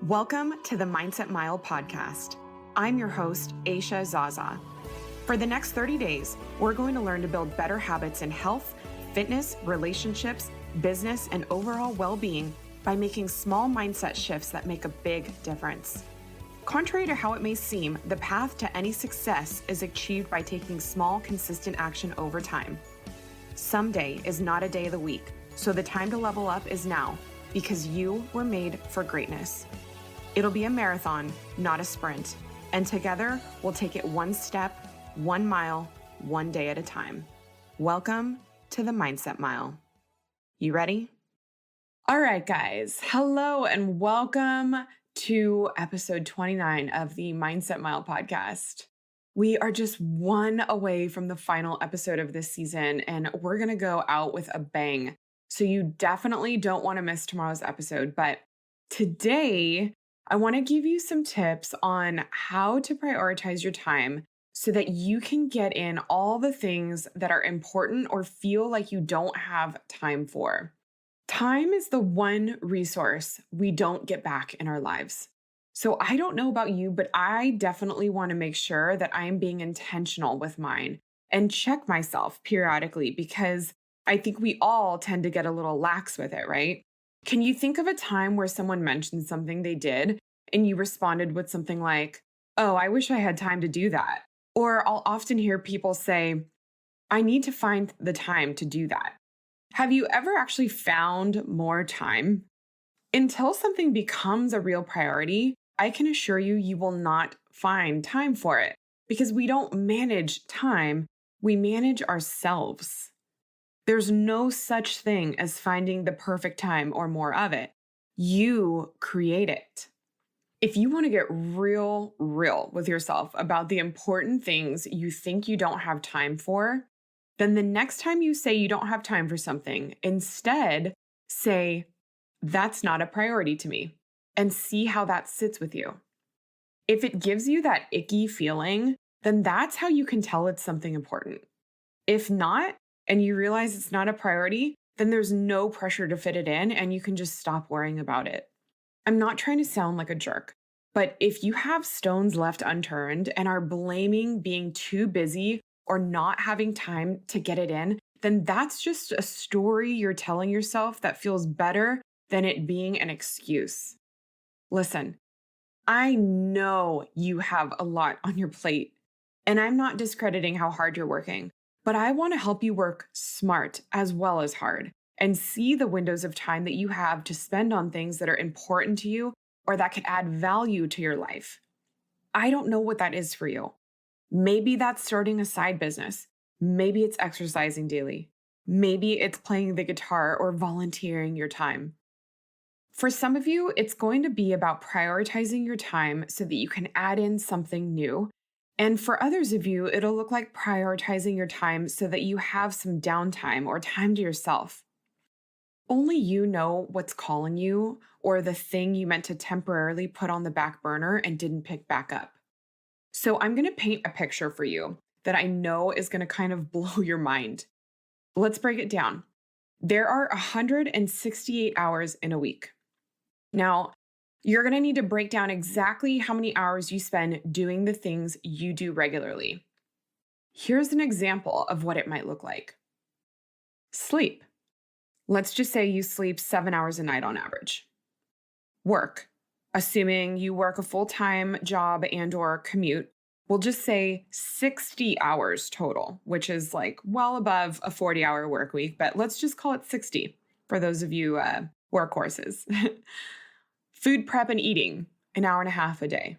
Welcome to the Mindset Mile podcast. I'm your host, Aisha Zaza. For the next 30 days, we're going to learn to build better habits in health, fitness, relationships, business, and overall well-being by making small mindset shifts that make a big difference. Contrary to how it may seem, the path to any success is achieved by taking small, consistent action over time. Someday is not a day of the week, so the time to level up is now, because you were made for greatness. It'll be a marathon, not a sprint, and together we'll take it one step, 1 mile, one day at a time. Welcome to the Mindset Mile. You ready? All right, guys. Hello and welcome to episode 29 of the Mindset Mile podcast. We are just one away from the final episode of this season, and we're going to go out with a bang. So you definitely don't want to miss tomorrow's episode. But today, I want to give you some tips on how to prioritize your time so that you can get in all the things that are important or feel like you don't have time for. Time is the one resource we don't get back in our lives. So I don't know about you, but I definitely want to make sure that I am being intentional with mine and check myself periodically because I think we all tend to get a little lax with it, right? Can you think of a time where someone mentioned something they did and you responded with something like, "Oh, I wish I had time to do that." Or I'll often hear people say, "I need to find the time to do that." Have you ever actually found more time? Until something becomes a real priority, I can assure you, you will not find time for it because we don't manage time, we manage ourselves. There's no such thing as finding the perfect time or more of it. You create it. If you want to get real with yourself about the important things you think you don't have time for, then the next time you say you don't have time for something, instead say, "That's not a priority to me," and see how that sits with you. If it gives you that icky feeling, then that's how you can tell it's something important. If not, and you realize it's not a priority, then there's no pressure to fit it in and you can just stop worrying about it. I'm not trying to sound like a jerk, but if you have stones left unturned and are blaming being too busy or not having time to get it in, then that's just a story you're telling yourself that feels better than it being an excuse. Listen, I know you have a lot on your plate, and I'm not discrediting how hard you're working. But I want to help you work smart as well as hard and see the windows of time that you have to spend on things that are important to you or that could add value to your life. I don't know what that is for you. Maybe that's starting a side business. Maybe it's exercising daily. Maybe it's playing the guitar or volunteering your time. For some of you, it's going to be about prioritizing your time so that you can add in something new. And for others of you, it'll look like prioritizing your time so that you have some downtime or time to yourself. Only you know what's calling you or the thing you meant to temporarily put on the back burner and didn't pick back up. So I'm going to paint a picture for you that I know is going to kind of blow your mind. Let's break it down. There are 168 hours in a week. Now, you're going to need to break down exactly how many hours you spend doing the things you do regularly. Here's an example of what it might look like. Sleep. Let's just say you sleep 7 hours a night on average. Work. Assuming you work a full-time job and/or commute, we'll just say 60 hours total, which is like well above a 40-hour work week, but let's just call it 60 for those of you workhorses. Food prep and eating, 1.5 hours a day.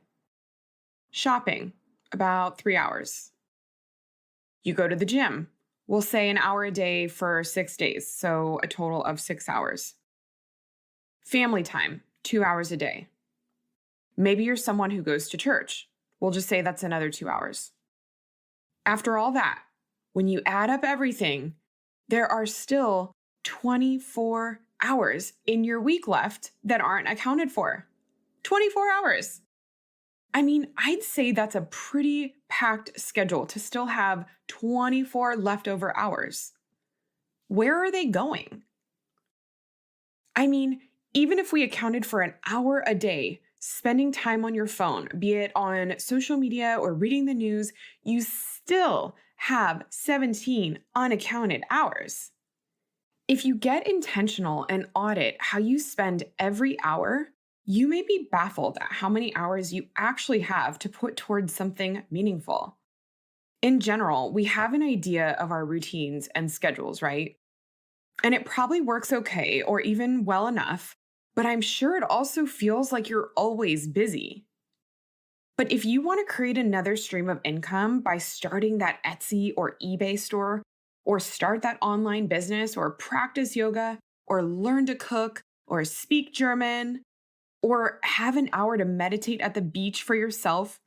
Shopping, about 3 hours. You go to the gym. We'll say 1 hour a day for 6 days, so a total of 6 hours. Family time, 2 hours a day. Maybe you're someone who goes to church. We'll just say that's another 2 hours. After all that, when you add up everything, there are still 24 hours in your week left that aren't accounted for. 24 hours. I mean, I'd say that's a pretty packed schedule to still have 24 leftover hours. Where are they going? I mean, even if we accounted for 1 hour a day spending time on your phone, be it on social media or reading the news, you still have 17 unaccounted hours. If you get intentional and audit how you spend every hour, you may be baffled at how many hours you actually have to put towards something meaningful. In general, we have an idea of our routines and schedules, right? And it probably works okay or even well enough, but I'm sure it also feels like you're always busy. But if you want to create another stream of income by starting that Etsy or eBay store, or start that online business, or practice yoga, or learn to cook, or speak German, or have an hour to meditate at the beach for yourself,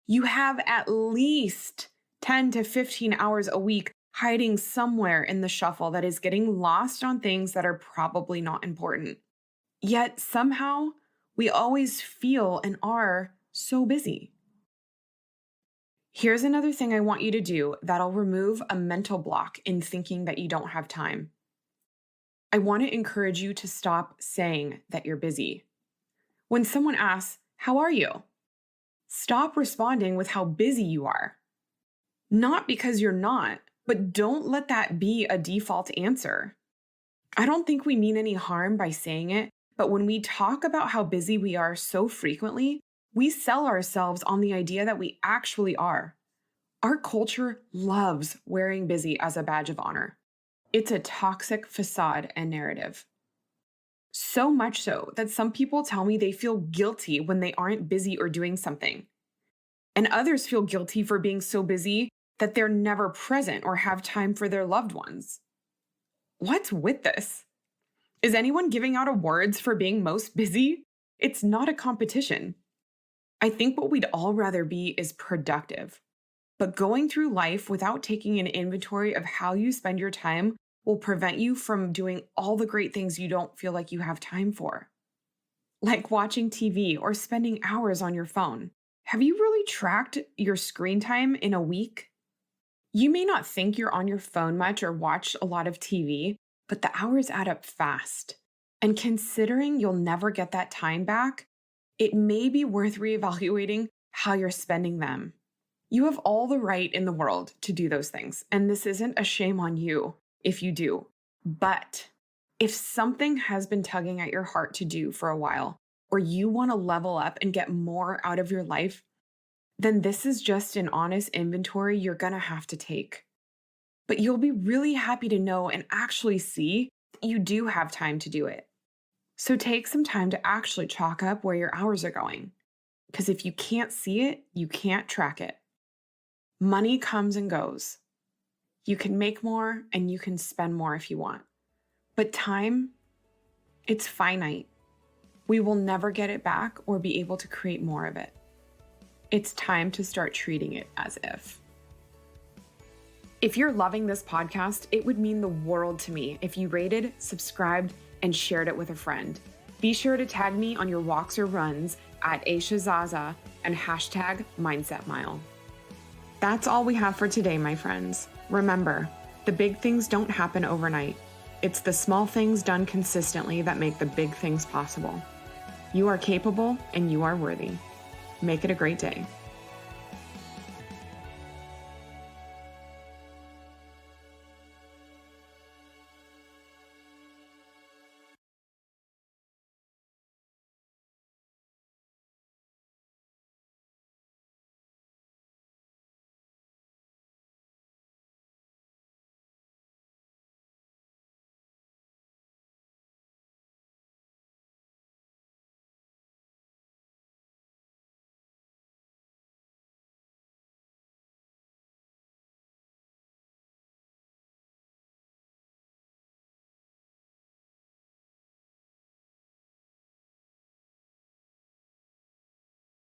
you have at least 10 to 15 hours a week hiding somewhere in the shuffle that is getting lost on things that are probably not important. Yet somehow, we always feel and are so busy. Here's another thing I want you to do that'll remove a mental block in thinking that you don't have time. I want to encourage you to stop saying that you're busy. When someone asks, "How are you?" stop responding with how busy you are. Not because you're not, but don't let that be a default answer. I don't think we mean any harm by saying it, but when we talk about how busy we are so frequently, we sell ourselves on the idea that we actually are. Our culture loves wearing busy as a badge of honor. It's a toxic facade and narrative. So much so that some people tell me they feel guilty when they aren't busy or doing something. And others feel guilty for being so busy that they're never present or have time for their loved ones. What's with this? Is anyone giving out awards for being most busy? It's not a competition. I think what we'd all rather be is productive. But going through life without taking an inventory of how you spend your time will prevent you from doing all the great things you don't feel like you have time for. Like watching TV or spending hours on your phone. Have you really tracked your screen time in a week? You may not think you're on your phone much or watch a lot of TV, but the hours add up fast. And considering you'll never get that time back, it may be worth reevaluating how you're spending them. You have all the right in the world to do those things, and this isn't a shame on you if you do. But if something has been tugging at your heart to do for a while, or you want to level up and get more out of your life, then this is just an honest inventory you're going to have to take. But you'll be really happy to know and actually see that you do have time to do it. So take some time to actually chalk up where your hours are going. Because if you can't see it, you can't track it. Money comes and goes. You can make more and you can spend more if you want. But time, it's finite. We will never get it back or be able to create more of it. It's time to start treating it as if. If you're loving this podcast, it would mean the world to me if you rated, subscribed, and shared it with a friend. Be sure to tag me on your walks or runs at Aisha Zaza and hashtag Mindset Mile. That's all we have for today, my friends. Remember, the big things don't happen overnight. It's the small things done consistently that make the big things possible. You are capable and you are worthy. Make it a great day.